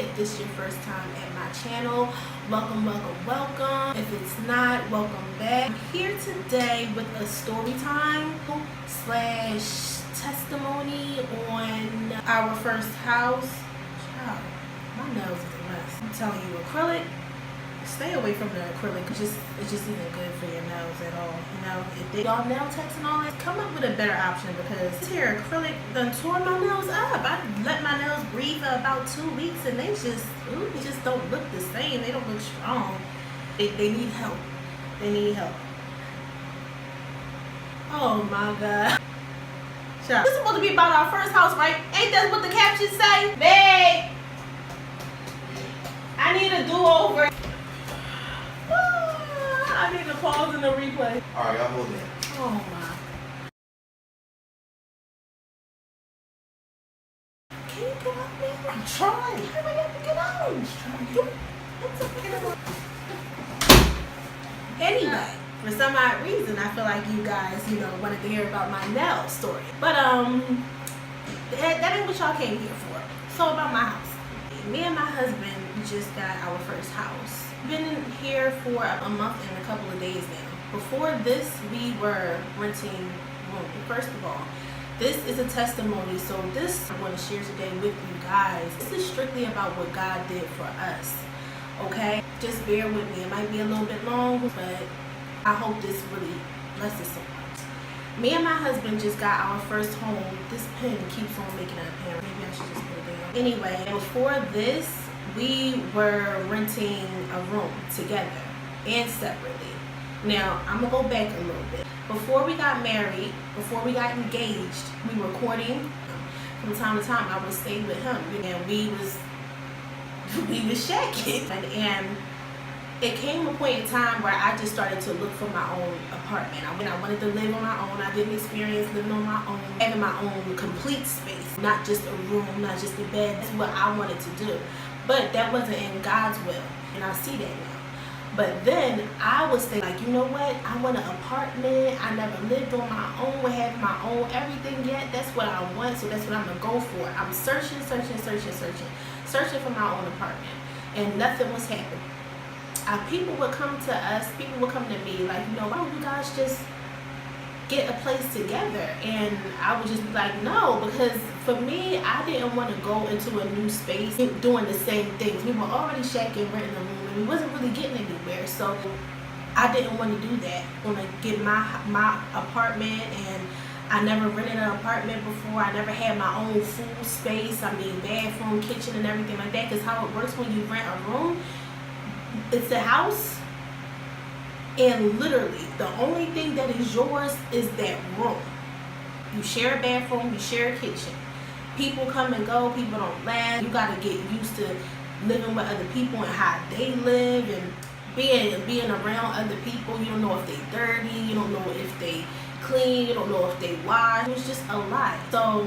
If this is your first time at my channel, welcome. If it's not, welcome back. I'm here today with a story time slash testimony on our first house. Child, my nails is a mess. I'm telling you, acrylic, stay away from the acrylic. It just isn't good for your nails at all. You know, if they all nail techs and all that, come up with a better option, because this here acrylic done tore my nails up. I let my nails breathe for about 2 weeks and they just don't look the same. They don't look strong. They need help. They need help. Oh my God. This is supposed to be about our first house, right? Ain't that what the captions say? Babe, I need a do-over. I need to pause in the replay. Alright, y'all hold it. Oh my. Can you get up there? I'm trying. Hurry up and get out. I'm just trying to get it. Anyway, for some odd reason, I feel like you guys, wanted to hear about my nail story. But that ain't what y'all came here for. So about my house. Me and my husband just got our first house. Been here for a month and a couple of days now. Before this, we were renting room. First of all, this is a testimony, so this I want to share today with you guys. This is strictly about what God did for us, okay? Just bear with me. It might be a little bit long, but I hope this really blesses someone. Me and my husband just got our first home. This pen keeps on making an appearance. Maybe I should just put it down. Anyway, before this, we were renting a room together and separately. Now, I'm gonna go back a little bit. Before we got married, before we got engaged, we were courting. From time to time, I would stay with him, and we was shacking. And it came a point in time where I just started to look for my own apartment. I wanted to live on my own. I didn't experience living on my own, having my own complete space, not just a room, not just a bed. That's what I wanted to do. But that wasn't in God's will, and I see that now. But then I was thinking, like, you know what? I want an apartment. I never lived on my own, having my own everything yet. That's what I want, so that's what I'm gonna go for. I'm searching for my own apartment, and nothing was happening. People would come to us, people would come to me, like, why don't you guys just get a place together? And I would just be like, no, because for me, I didn't want to go into a new space doing the same things. We were already shacking, renting a room, and we wasn't really getting anywhere. So I didn't want to do that. I want to get my apartment, and I never rented an apartment before. I never had my own full space. I mean, bathroom, kitchen, and everything like that. Because how it works when you rent a room, it's a house, and literally the only thing that is yours is that room. You share a bathroom, you share a kitchen. People come and go, people don't last. You got to get used to living with other people and how they live, and being around other people. You don't know if they dirty, you don't know if they clean, you don't know if they wash. It was just a lot. So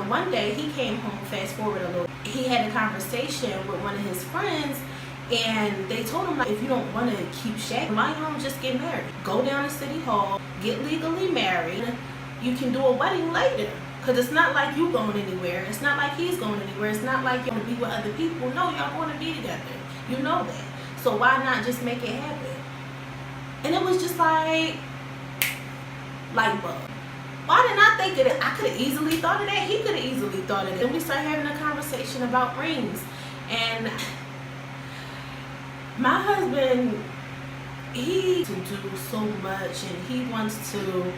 one day he came home, fast forward a little, he had a conversation with one of his friends, and they told him, like, if you don't want to keep shacking, why don't you just get married? Go down to City Hall, get legally married. You can do a wedding later. Because it's not like you going anywhere. It's not like he's going anywhere. It's not like you're going to be with other people. No, y'all going to be together. You know that. So why not just make it happen? And it was just like light bulb. Why didn't I think of it? I could have easily thought of that. He could have easily thought of it. Then we started having a conversation about rings. And my husband, he to do so much, and he wants to,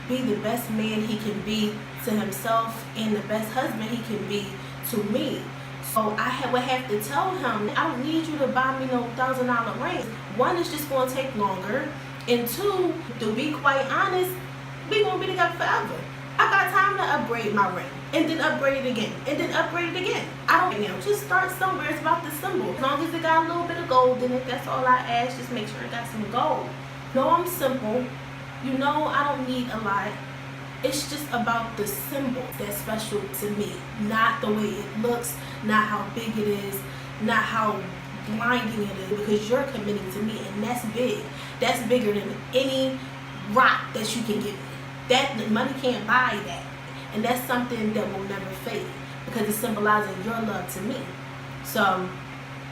be the best man he can be to himself and the best husband he can be to me. So I would have to tell him, I don't need you to buy me no $1,000 rings. One, is just going to take longer, and two, to be quite honest, we going to be together forever. I got time to upgrade my ring, and then upgrade it again, and then upgrade it again. I don't just start somewhere. It's about the symbol. As long as it got a little bit of gold in it, that's all I ask. Just make sure it got some gold. No, I'm simple. I don't need a lot. It's just about the symbol that's special to me, not the way it looks, not how big it is, not how blinding it is, because you're committing to me, and that's big. That's bigger than any rock that you can give me. That money can't buy that, and that's something that will never fade. because it symbolizes your love to me. So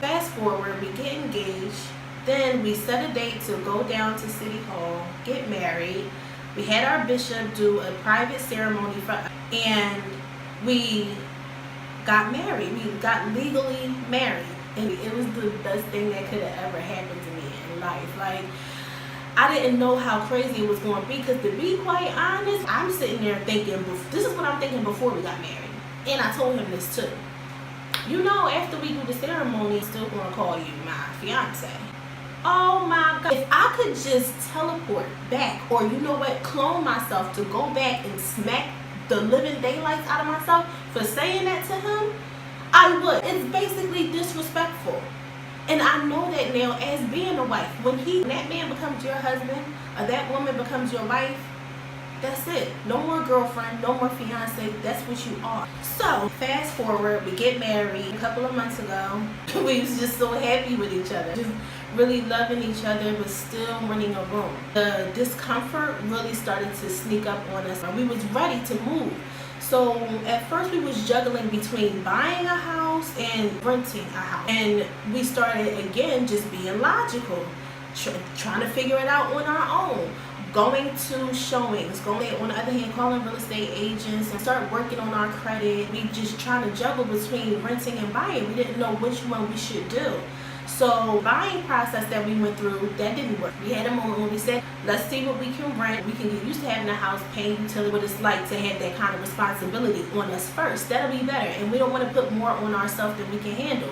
fast forward, we get engaged. Then we set a date to go down to City Hall, get married. We had our bishop do a private ceremony for us, and we got married. We got legally married, and it was the best thing that could have ever happened to me in life. Like, I didn't know how crazy it was going to be, because to be quite honest, I'm sitting there thinking, this is what I'm thinking before we got married. And I told him this too. You know, after we do the ceremony, I'm still going to call you my fiance. Oh my God. If I could just teleport back, or you know what, clone myself to go back and smack the living daylights out of myself for saying that to him, I would. It's basically disrespectful. And I know that now as being a wife. When that man becomes your husband, or that woman becomes your wife, that's it. No more girlfriend, no more fiance. That's what you are. So fast forward, we get married a couple of months ago. We was just so happy with each other, just really loving each other, but still running a room. The discomfort really started to sneak up on us. We was ready to move. So at first we was juggling between buying a house and renting a house. And we started again just being logical, trying to figure it out on our own. Going to showings, on the other hand, calling real estate agents and start working on our credit. We just trying to juggle between renting and buying. We didn't know which one we should do. So buying process that we went through, that didn't work. We had a moment when we said, let's see what we can rent. We can get used to having a house, paying utility, what it's like to have that kind of responsibility on us first. That'll be better. And we don't want to put more on ourselves than we can handle.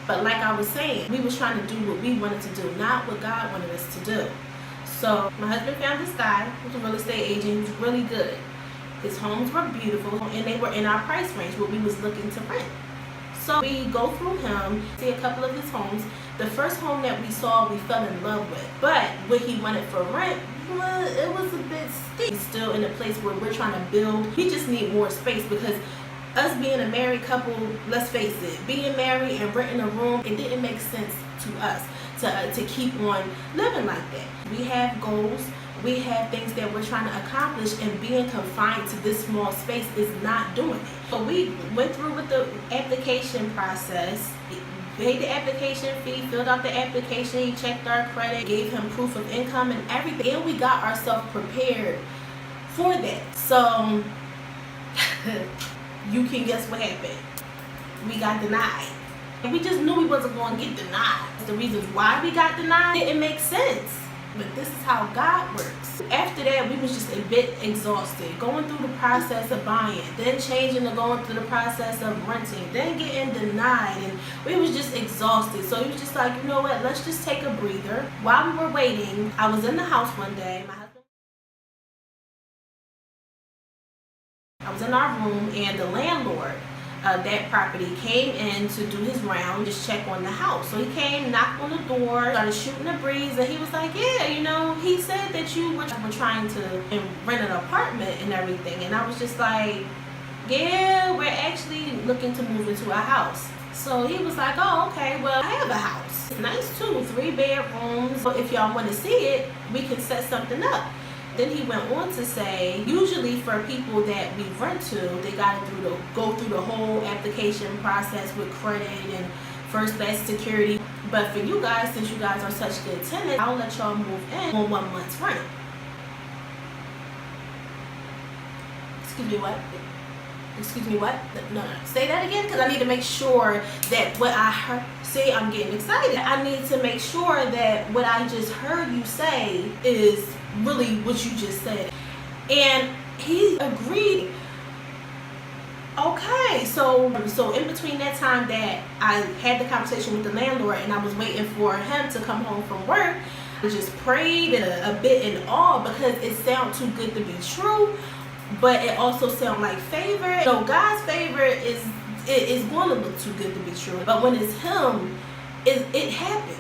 But like I was saying, we was trying to do what we wanted to do, not what God wanted us to do. So my husband found this guy who's a real estate agent who's really good. His homes were beautiful, and they were in our price range, what we was looking to rent. So we go through him, see a couple of his homes. The first home that we saw, we fell in love with. But what he wanted for rent, it was a bit steep. He's still in a place where we're trying to build. We just need more space, because us being a married couple, let's face it, being married and renting a room, it didn't make sense to us to keep on living like that. We have goals, we have things that we're trying to accomplish, and being confined to this small space is not doing it. So we went through with the application process, paid the application fee, filled out the application, he checked our credit, gave him proof of income and everything, and we got ourselves prepared for that. So you can guess what happened. We got denied. And we just knew we wasn't going to get denied. The reasons why we got denied didn't make sense. But this is how God works. After that, we was just a bit exhausted. Going through the process of buying, then changing to going through the process of renting, then getting denied. And we was just exhausted. So he was just like, you know what, let's just take a breather. While we were waiting, I was in the house one day. I was in our room, and the landlord that property came in to do his round, just check on the house. So he came, knocked on the door, started shooting the breeze, and he was like, yeah, you know, he said that you were trying to rent an apartment and everything. And I was just like, yeah, we're actually looking to move into a house. So he was like, oh, okay, well, I have a house. It's nice too, 3 bedrooms. So if y'all want to see it, we can set something up. Then he went on to say, usually for people that we rent to, they got to go through the whole application process with credit and first class security. But for you guys, since you guys are such good tenants, I'll let y'all move in on 1 month's rent. Excuse me, what? Excuse me, what? No. Say that again, because I need to make sure that what I heard. See, I'm getting excited. I need to make sure that what I just heard you say is really what you just said. And he agreed. Okay, so in between that time that I had the conversation with the landlord and I was waiting for him to come home from work, I just prayed and a bit in awe, because it sounded too good to be true, but it also sounded like favor. So God's favor is going to look too good to be true, but when it's him, it happens.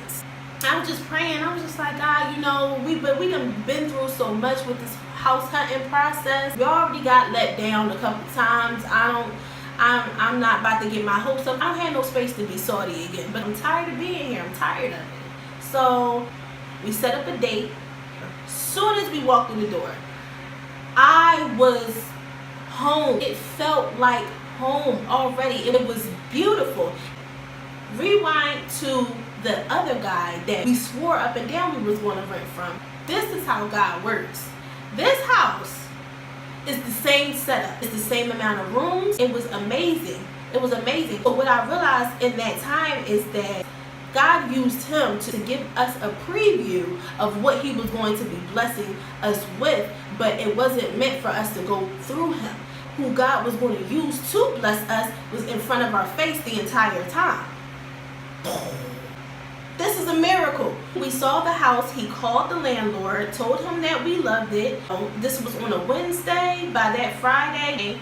I was just praying. I was just like, God, you know, we done been through so much with this house hunting process. We already got let down a couple times. I'm not about to get my hopes up. I don't have no space to be salty again, but I'm tired of being here. I'm tired of it. So we set up a date. As soon as we walked through the door, I was home. It felt like home already. It was beautiful. Rewind to the other guy that we swore up and down we was going to rent from. This is how God works. This house is the same setup. It's the same amount of rooms. It was amazing. It was amazing. But what I realized in that time is that God used him to give us a preview of what he was going to be blessing us with, but it wasn't meant for us to go through him. Who God was going to use to bless us was in front of our face the entire time. This is a miracle. We saw the house. He called the landlord, told him that we loved it. This was on a Wednesday. By that Friday,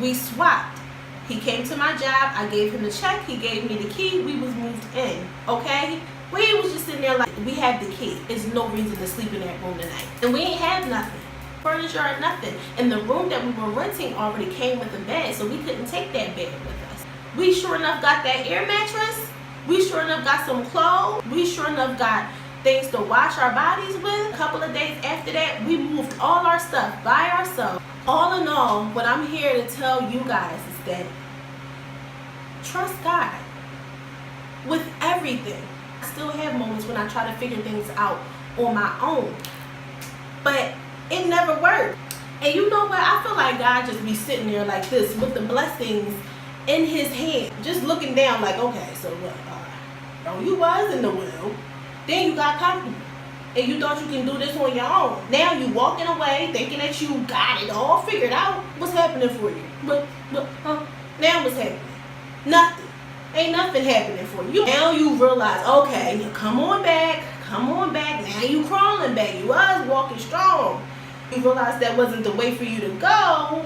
we swapped. He came to my job. I gave him the check. He gave me the key. We was moved in. Okay? We was just sitting there like, we have the key. There's no reason to sleep in that room tonight. And we ain't have nothing. Furniture or nothing. And the room that we were renting already came with a bed, so we couldn't take that bed with us. We sure enough got that air mattress. We sure enough got some clothes. We sure enough got things to wash our bodies with. A couple of days after that, we moved all our stuff by ourselves. All in all, what I'm here to tell you guys is that trust God with everything. I still have moments when I try to figure things out on my own, but it never worked. And you know what? I feel like God just be sitting there like this with the blessings in his hand, just looking down like, okay, so what? You was in the will, then you got comfortable, and you thought you can do this on your own. Now you walking away thinking that you got it all figured out. What's happening for you? Now what's happening? Nothing. Ain't nothing happening for you. Now you realize, okay, come on back. Now you crawling back. You was walking strong. You realize that wasn't the way for you to go.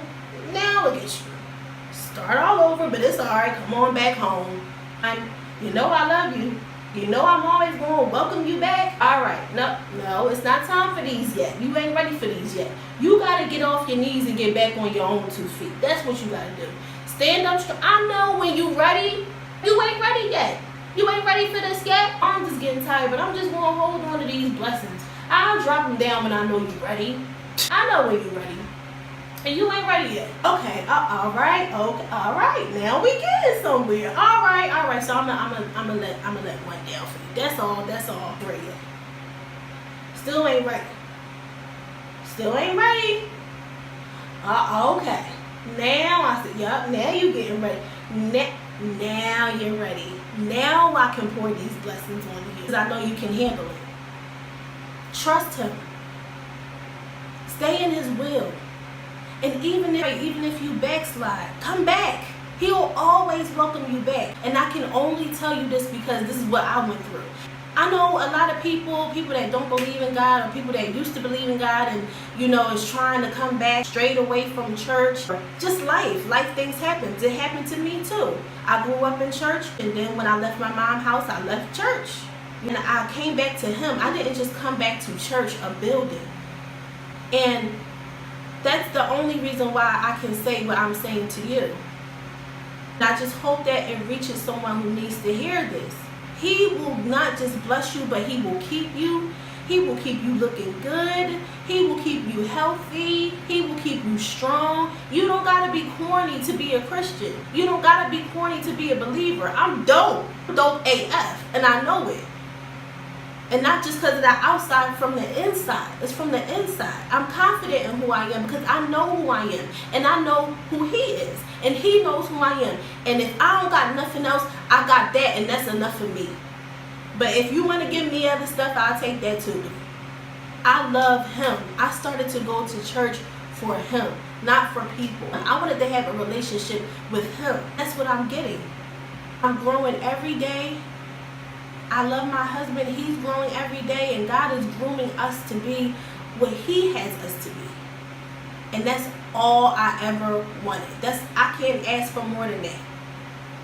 Now look at you. Start all over, but it's alright. Come on back home. You know I love you. You know I'm always going to welcome you back. Alright, no, it's not time for these yet. You ain't ready for these yet. You got to get off your knees and get back on your own 2 feet. That's what you got to do. Stand up strong. I know when you ready, you ain't ready yet. You ain't ready for this yet. I'm just getting tired, but I'm just going to hold on to these blessings. I'll drop them down when I know you're ready. I know when you're ready. And you ain't ready yet. Okay, all right. Now we getting somewhere. All right. So I'm gonna let one down for you. That's all. Great. Still ain't ready. Okay. Now I said, yup. Now you getting ready. Now you're ready. Now I can pour these blessings on you because I know you can handle it. Trust him. Stay in his will. And even if you backslide, come back. He'll always welcome you back. And I can only tell you this because this is what I went through. I know a lot of people that don't believe in God, or people that used to believe in God and, is trying to come back straight away from church. Just life things happen. It happened to me too. I grew up in church, and then when I left my mom's house, I left church. And I came back to him. I didn't just come back to church, a building. And that's the only reason why I can say what I'm saying to you. And I just hope that it reaches someone who needs to hear this. He will not just bless you, but he will keep you. He will keep you looking good. He will keep you healthy. He will keep you strong. You don't got to be corny to be a Christian. You don't got to be corny to be a believer. I'm dope. Dope AF. And I know it. And not just because of the outside, from the inside. It's from the inside. I'm confident in who I am because I know who I am. And I know who he is. And he knows who I am. And if I don't got nothing else, I got that, and that's enough for me. But if you want to give me other stuff, I'll take that too. I love him. I started to go to church for him, not for people. I wanted to have a relationship with him. That's what I'm getting. I'm growing every day. I love my husband. He's growing every day, and God is grooming us to be what he has us to be. And that's all I ever wanted. I can't ask for more than that.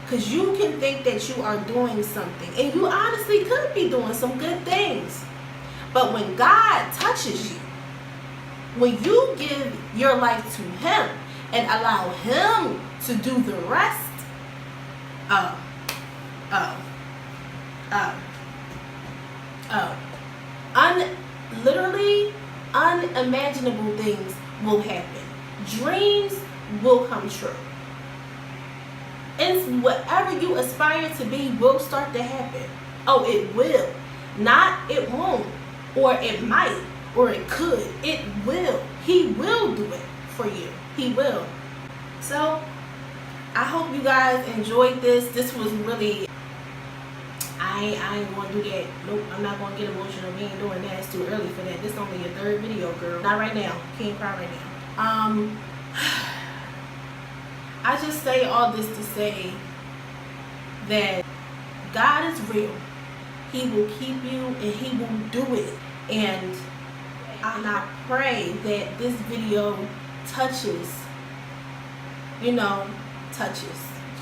Because you can think that you are doing something, and you honestly could be doing some good things. But when God touches you, when you give your life to him and allow him to do the rest, literally unimaginable things will happen. Dreams will come true. And whatever you aspire to be will start to happen. Oh, it will. Not it won't. Or it might. Or it could. It will. He will do it for you. He will. So, I hope you guys enjoyed this. This was really... I ain't gonna do that. Nope, I'm not gonna get emotional. We ain't doing that. It's too early for that. This is only your third video, girl. Not right now. Can't cry right now. I just say all this to say that God is real. He will keep you and He will do it. And I pray that this video touches,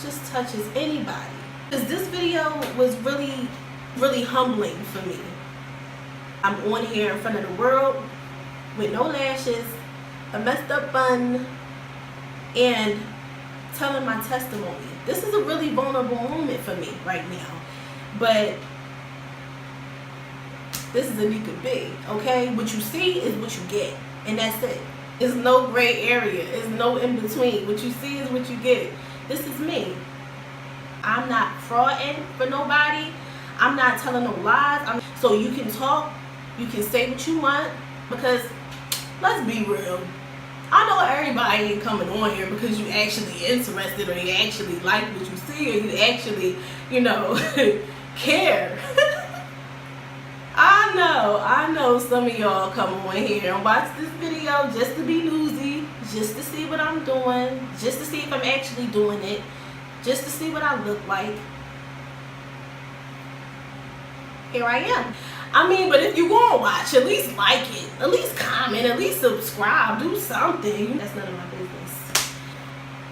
just touches anybody. Because this video was really, really humbling for me. I'm on here in front of the world with no lashes, a messed up bun, and telling my testimony. This is a really vulnerable moment for me right now. But this is Anika B, okay? What you see is what you get, and that's it. There's no gray area. There's no in between. What you see is what you get. This is me. I'm not frauding for nobody. I'm not telling no lies. So you can talk, you can say what you want, because let's be real. I know everybody ain't coming on here because you actually interested, or you actually like what you see, or you actually, care. I know some of y'all come on here and watch this video just to be nosy, just to see what I'm doing, just to see if I'm actually doing it, just to see what I look like. Here I am. But if you go and watch, at least like it, at least comment, at least subscribe, do something. That's none of my business.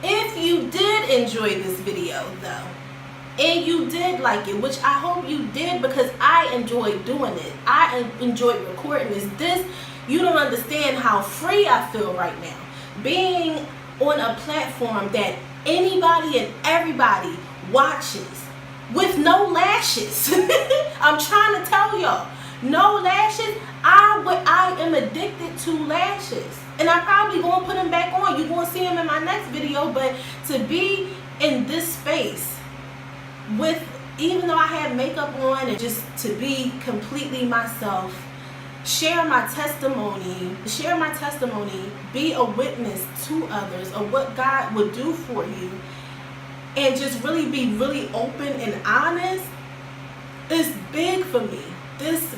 If you did enjoy this video though, and you did like it, which I hope you did, because I enjoyed doing it. I enjoyed recording this. You don't understand how free I feel right now. Being on a platform that anybody and everybody watches with no lashes. I'm trying to tell y'all, no lashes. I am addicted to lashes, and I probably gonna put them back on. You're gonna see them in my next video. But to be in this space with, even though I have makeup on, and just to be completely myself, share my testimony, be a witness to others of what God would do for you, and just really be really open and honest, is big for me. This,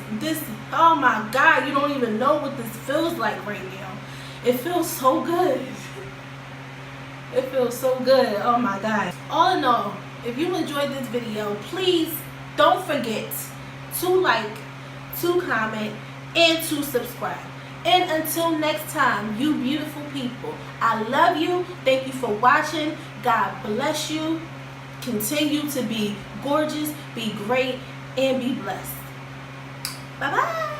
oh my God, you don't even know what this feels like right now. It feels so good. It feels so good, oh my God. All in all, if you enjoyed this video, please don't forget to like, to comment, and to subscribe. And until next time, you beautiful people, I love you. Thank you for watching. God bless you. Continue to be gorgeous, be great, and be blessed. Bye-bye.